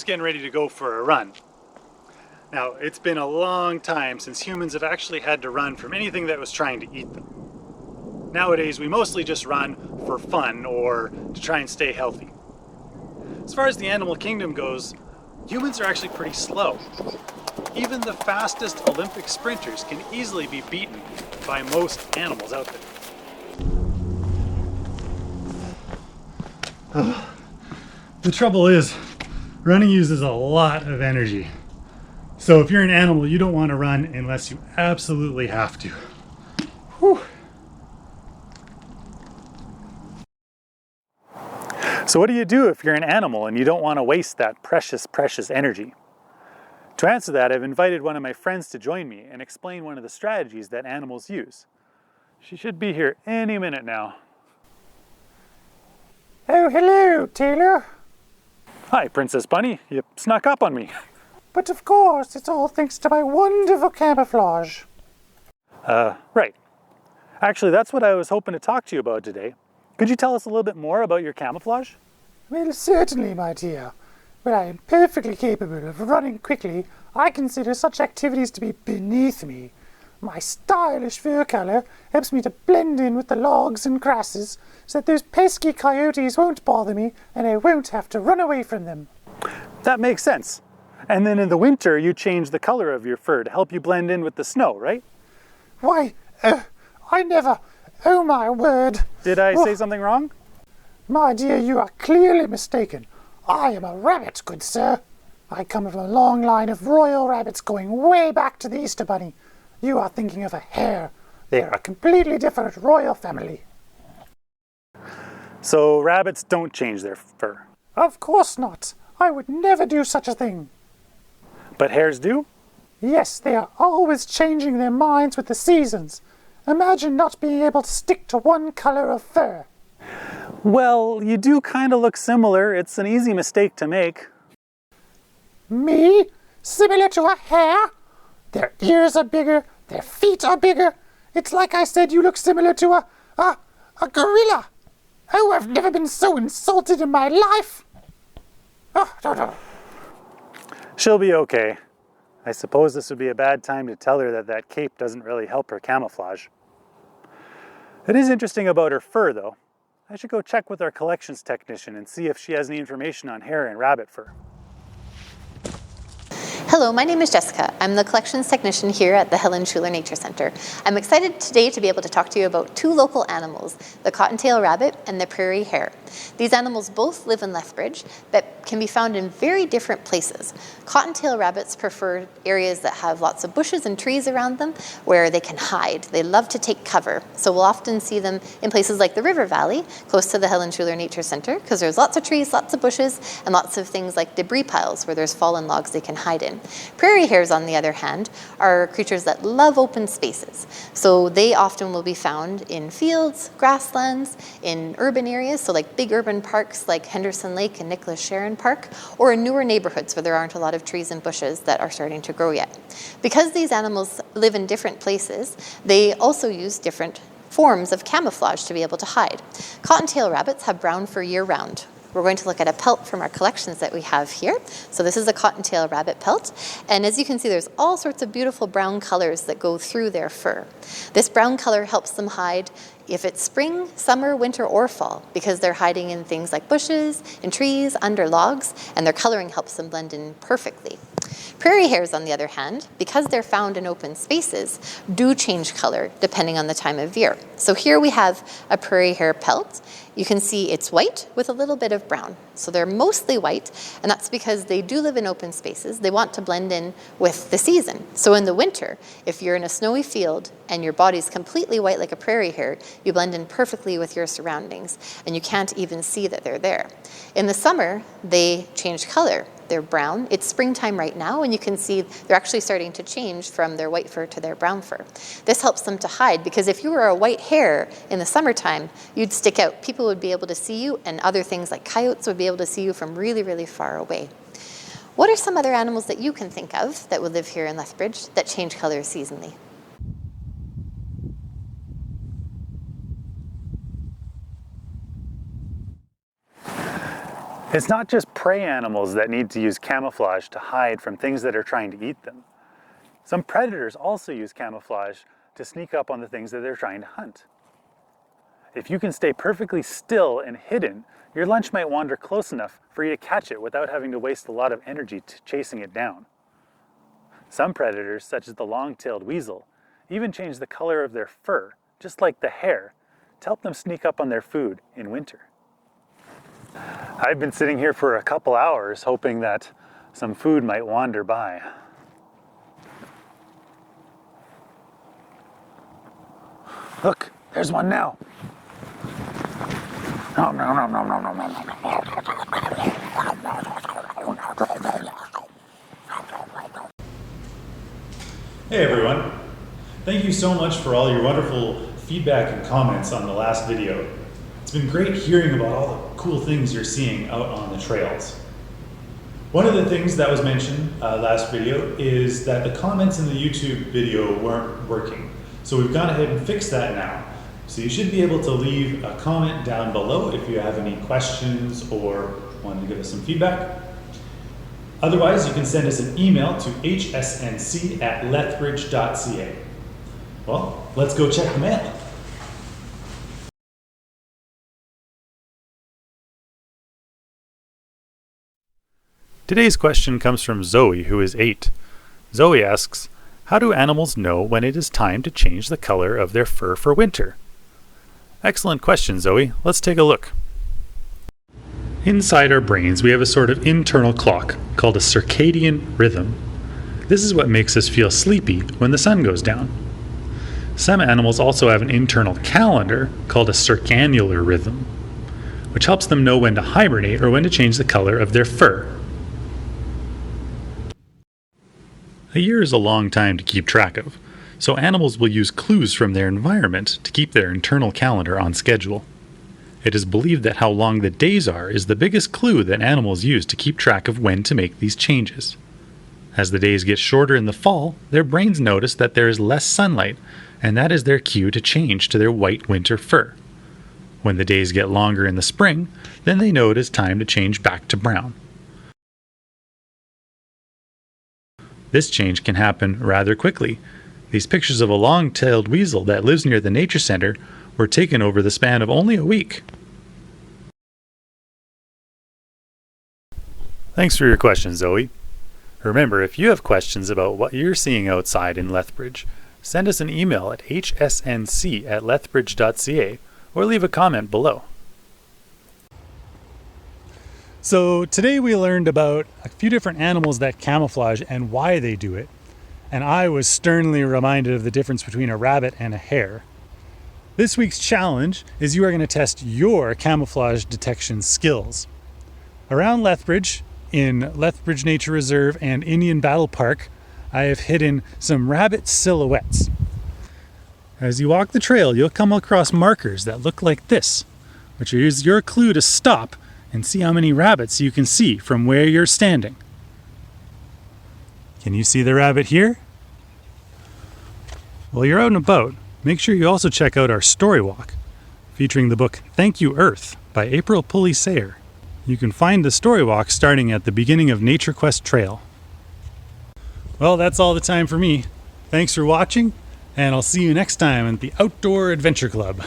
just getting ready to go for a run. Now, it's been a long time since humans have actually had to run from anything that was trying to eat them. Nowadays, we mostly just run for fun or to try and stay healthy. As far as the animal kingdom goes, humans are actually pretty slow. Even the fastest Olympic sprinters can easily be beaten by most animals out there. The trouble is, running uses a lot of energy. So if you're an animal, you don't want to run unless you absolutely have to. Whew. So what do you do if you're an animal and you don't want to waste that precious, precious energy? To answer that, I've invited one of my friends to join me and explain one of the strategies that animals use. She should be here any minute now. Oh, hello, Taylor. Hi, Princess Bunny. You snuck up on me. But of course, it's all thanks to my wonderful camouflage. Right. Actually, that's what I was hoping to talk to you about today. Could you tell us a little bit more about your camouflage? Well, certainly, my dear. When I am perfectly capable of running quickly, I consider such activities to be beneath me. My stylish fur color helps me to blend in with the logs and grasses so that those pesky coyotes won't bother me and I won't have to run away from them. That makes sense. And then in the winter, you change the color of your fur to help you blend in with the snow, right? Why, I never... Oh, my word. Did I say something wrong? My dear, you are clearly mistaken. I am a rabbit, good sir. I come from a long line of royal rabbits going way back to the Easter Bunny. You are thinking of a hare. They are a completely different royal family. So rabbits don't change their fur? Of course not. I would never do such a thing. But hares do? Yes, they are always changing their minds with the seasons. Imagine not being able to stick to one color of fur. Well, you do kind of look similar. It's an easy mistake to make. Me? Similar to a hare? Their ears are bigger, their feet are bigger. It's like I said you look similar to a gorilla. Oh, I've never been so insulted in my life. Oh, no. She'll be okay. I suppose this would be a bad time to tell her that cape doesn't really help her camouflage. It is interesting about her fur, though. I should go check with our collections technician and see if she has any information on hare and rabbit fur. Hello, my name is Jessica. I'm the collections technician here at the Helen Schuler Nature Center. I'm excited today to be able to talk to you about two local animals, the cottontail rabbit and the prairie hare. These animals both live in Lethbridge, but can be found in very different places. Cottontail rabbits prefer areas that have lots of bushes and trees around them where they can hide. They love to take cover. So we'll often see them in places like the River Valley, close to the Helen Schuler Nature Center, because there's lots of trees, lots of bushes, and lots of things like debris piles where there's fallen logs they can hide in. Prairie hares, on the other hand, are creatures that love open spaces. So they often will be found in fields, grasslands, in urban areas, so like big urban parks like Henderson Lake and Nicholas Sharon Park, or in newer neighborhoods where there aren't a lot of trees and bushes that are starting to grow yet. Because these animals live in different places, they also use different forms of camouflage to be able to hide. Cottontail rabbits have brown fur year-round. We're going to look at a pelt from our collections that we have here. So this is a cottontail rabbit pelt. And as you can see, there's all sorts of beautiful brown colors that go through their fur. This brown color helps them hide if it's spring, summer, winter, or fall, because they're hiding in things like bushes, in trees, under logs, and their coloring helps them blend in perfectly. Prairie hares, on the other hand, because they're found in open spaces, do change color depending on the time of year. So here we have a prairie hare pelt. You can see it's white with a little bit of brown. So they're mostly white, and that's because they do live in open spaces. They want to blend in with the season. So in the winter, if you're in a snowy field and your body's completely white like a prairie hare, you blend in perfectly with your surroundings, and you can't even see that they're there. In the summer, they change color. They're brown. It's springtime right now, and you can see they're actually starting to change from their white fur to their brown fur. This helps them to hide, because if you were a white hare in the summertime, you'd stick out. People would be able to see you, and other things like coyotes would be able to see you from really, really far away. What are some other animals that you can think of that would live here in Lethbridge that change color seasonally? It's not just prey animals that need to use camouflage to hide from things that are trying to eat them. Some predators also use camouflage to sneak up on the things that they're trying to hunt. If you can stay perfectly still and hidden, your lunch might wander close enough for you to catch it without having to waste a lot of energy chasing it down. Some predators, such as the long-tailed weasel, even change the color of their fur, just like the hare, to help them sneak up on their food in winter. I've been sitting here for a couple hours hoping that some food might wander by. Look, there's one now. Nom, nom, nom, nom, nom, nom, nom, nom. Hey everyone. Thank you so much for all your wonderful feedback and comments on the last video. It's been great hearing about all the cool things you're seeing out on the trails. One of the things that was mentioned last video is that the comments in the YouTube video weren't working. So we've gone ahead and fixed that now. So you should be able to leave a comment down below if you have any questions or want to give us some feedback. Otherwise, you can send us an email to hsnc@lethbridge.ca. Well, let's go check the mail. Today's question comes from Zoe, who is 8. Zoe asks, how do animals know when it is time to change the color of their fur for winter? Excellent question, Zoe. Let's take a look. Inside our brains, we have a sort of internal clock called a circadian rhythm. This is what makes us feel sleepy when the sun goes down. Some animals also have an internal calendar called a circannular rhythm, which helps them know when to hibernate or when to change the color of their fur. A year is a long time to keep track of, so animals will use clues from their environment to keep their internal calendar on schedule. It is believed that how long the days are is the biggest clue that animals use to keep track of when to make these changes. As the days get shorter in the fall, their brains notice that there is less sunlight, and that is their cue to change to their white winter fur. When the days get longer in the spring, then they know it is time to change back to brown. This change can happen rather quickly. These pictures of a long-tailed weasel that lives near the nature center were taken over the span of only a week. Thanks for your question, Zoe. Remember, if you have questions about what you're seeing outside in Lethbridge, send us an email at hsnc@lethbridge.ca or leave a comment below. So today we learned about a few different animals that camouflage and why they do it. And I was sternly reminded of the difference between a rabbit and a hare. This week's challenge is you are going to test your camouflage detection skills. Around Lethbridge, in Lethbridge Nature Reserve and Indian Battle Park, I have hidden some rabbit silhouettes. As you walk the trail, you'll come across markers that look like this, which is your clue to stop and see how many rabbits you can see from where you're standing. Can you see the rabbit here? While you're out and about, make sure you also check out our Storywalk, featuring the book Thank You Earth by April Pulley Sayre. You can find the Storywalk starting at the beginning of Nature Quest Trail. Well, that's all the time for me. Thanks for watching, and I'll see you next time at the Outdoor Adventure Club.